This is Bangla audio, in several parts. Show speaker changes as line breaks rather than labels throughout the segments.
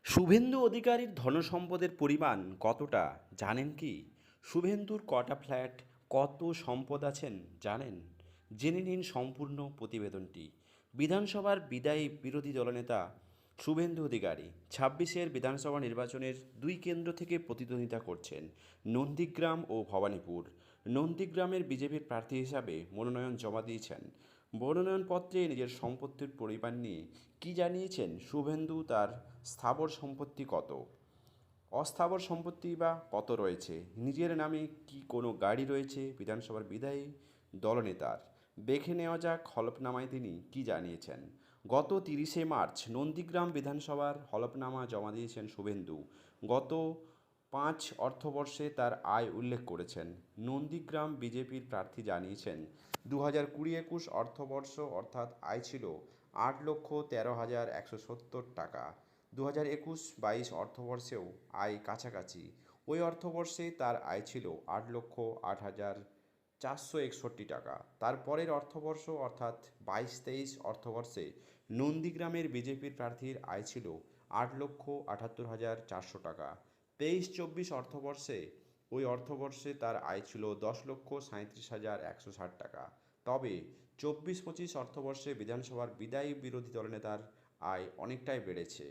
শুভেন্দু অধিকারীর ধনসম্পদের পরিমাণ কতটা জানেন কি? শুভেন্দুর কটা ফ্ল্যাট, কত সম্পদ আছেন জানেন? জেনে নিন সম্পূর্ণ প্রতিবেদনটি। বিধানসভার বিদায়ী বিরোধী দলনেতা শুভেন্দু অধিকারী ২৬-এর বিধানসভা নির্বাচনের দুই কেন্দ্র থেকে প্রতিদ্বন্দ্বিতা করছেন, নন্দীগ্রাম ও ভবানীপুর। নন্দীগ্রামের বিজেপির প্রার্থী হিসাবে মনোনয়ন জমা দিয়েছেন। মনোনয়নপত্রে নিজের সম্পত্তির পরিমাণ নিয়ে কী জানিয়েছেন শুভেন্দু, তার স্থাবর সম্পত্তি কত, অস্থাবর সম্পত্তি বা কত রয়েছে, নিজের নামে কি কোনো গাড়ি রয়েছে বিধানসভার বিদায়ী দলনেতার। দেখে নেওয়া যাক হলফনামায় তিনি কী জানিয়েছেন। গত ৩০শে মার্চ নন্দীগ্রাম বিধানসভার হলফনামা জমা দিয়েছেন শুভেন্দু। গত ৫ অর্থবর্ষে তার আয় উল্লেখ করেছেন। নন্দীগ্রাম বিজেপির প্রার্থী জানিয়েছেন ২০২০-২১ অর্থবর্ষ অর্থাৎ আয় ছিল ৮,১৩,১৭০ টাকা। ২০২১-২২ অর্থবর্ষেও আয় কাছাকাছি। ওই অর্থবর্ষে তার আয় ছিল ৮,০৮,৪৬১ টাকা। তার পরের অর্থবর্ষ অর্থাৎ ২২-২৩ অর্থবর্ষে নন্দীগ্রামের বিজেপির প্রার্থীর আয় ছিল ৮,৭৮,৪০০ টাকা। ২৩-২৪ অর্থবর্ষে ওই অর্থবর্ষে তার আয় ছিল ১০,৩৭,১৬০ টাকা। তবে ২৪-২৫ অর্থবর্ষে বিধানসভার বিদায়ী বিরোধী দলনেতার আয় অনেকটাই বেড়েছে।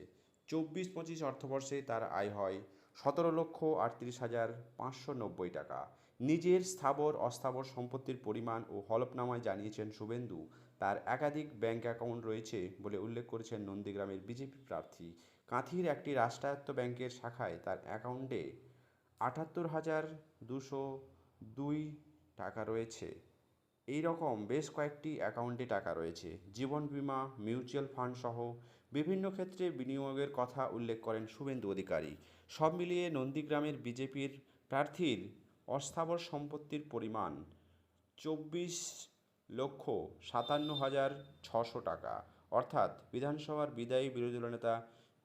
২৪-২৫ অর্থবর্ষে তার আয় হয় ১৭,৩৮,৫৯০ টাকা। নিজের স্থাবর অস্থাবর সম্পত্তির পরিমাণ ও হলফনামায় জানিয়েছেন শুভেন্দু তার একাধিক ব্যাংক অ্যাকাউন্ট রয়েছে বলে উল্লেখ করেছেন নন্দীগ্রামের বিজেপি প্রার্থী। কাঁথির একটি রাষ্ট্রায়ত্ত ব্যাংকের শাখায় তার অ্যাকাউন্টে ৭৮,২০২ টাকা রয়েছে। এই রকম বেশ কয়েকটি অ্যাকাউন্টে টাকা রয়েছে। জীবন বীমা, মিউচুয়াল ফান্ড সহ বিভিন্ন ক্ষেত্রে বিনিয়োগের কথা উল্লেখ করেন শুভেন্দু অধিকারী। সব মিলিয়ে নন্দীগ্রামের বিজেপির প্রার্থীর অস্থাবর সম্পত্তির পরিমাণ ২৪,৫৭,৬০০ টাকা, অর্থাৎ বিধানসভার বিদায়ী বিরোধী দলনেতা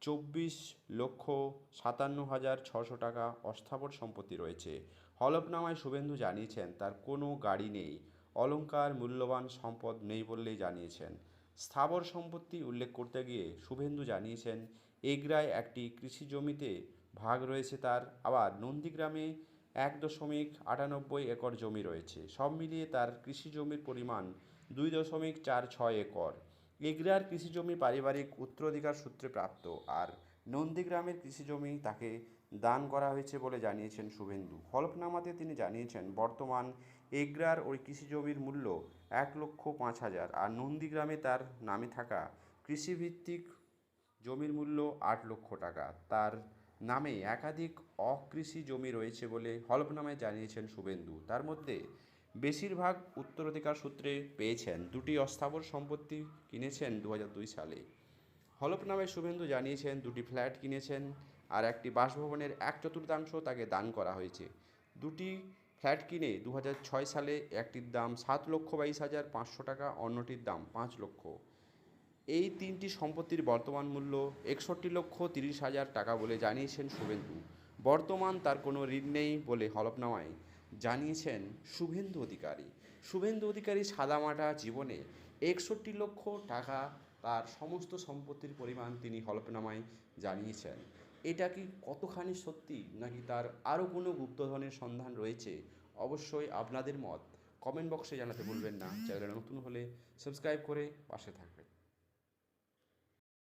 ২৪,৫৭,৬০০ টাকা অস্থাবর সম্পত্তি রয়েছে। হলফনামায় শুভেন্দু জানিয়েছেন তার কোনো গাড়ি নেই, অলংকার, মূল্যবান সম্পদ নেই বললেই জানিয়েছেন। স্থাবর সম্পত্তি উল্লেখ করতে গিয়ে শুভেন্দু জানিয়েছেন এগরায় একটি কৃষি জমিতে ভাগ রয়েছে তার, আবার নন্দীগ্রামে ১,৯৮ একর জমি রয়েছে। সব মিলিয়ে তার কৃষি জমির পরিমাণ ২,৪৬ একর। এগরার কৃষি জমি পারিবারিক উত্তরাধিকার সূত্রে প্রাপ্ত, আর নন্দীগ্রামের কৃষি জমি তাকে দান করা হয়েছে বলে জানিয়েছেন শুভেন্দু। হলফনামাতে তিনি জানিয়েছেন বর্তমান এগরার ওই কৃষি জমির মূল্য ১,০৫,০০০, আর নন্দীগ্রামে তার নামে থাকা কৃষিভিত্তিক জমির মূল্য ৮,০০,০০০ টাকা। তার নামে একাধিক অকৃষি জমি রয়েছে বলে হলফনামায় জানিয়েছেন শুভেন্দু। তার মধ্যে বেশিরভাগ উত্তরাধিকার সূত্রে পেয়েছেন। দুটি অস্থাবর সম্পত্তি কিনেছেন ২০০২ সালে। হলফনামায় শুভেন্দু জানিয়েছেন দুটি ফ্ল্যাট কিনেছেন, আর একটি বাসভবনের ১/৪ তাকে দান করা হয়েছে। দুটি ফ্ল্যাট কিনে ২০০৬ সালে একটির দাম ৭,২২,৫০০ টাকা, অন্যটির দাম ৫ লক্ষ। এই তিনটি সম্পত্তির বর্তমান মূল্য ৬১,৩০,০০০ টাকা বলে জানিয়েছেন শুভেন্দু। বর্তমান তার কোনো ঋণ নেই বলে হলফনামায় জানিয়েছেন শুভেন্দু অধিকারী। শুভেন্দু অধিকারী সাদামাটা জীবনে ৬১ লক্ষ টাকা তার সমস্ত সম্পত্তির পরিমাণ তিনি হলফনামায় জানিয়েছেন। এটা কি কতখানি সত্যি, নাকি তার আরও কোনো গুপ্তধনের সন্ধান রয়েছে? অবশ্যই আপনাদের মত কমেন্ট বক্সে জানাতে ভুলবেন না। চ্যানেলে নতুন হলে সাবস্ক্রাইব করে পাশে থাকবেন।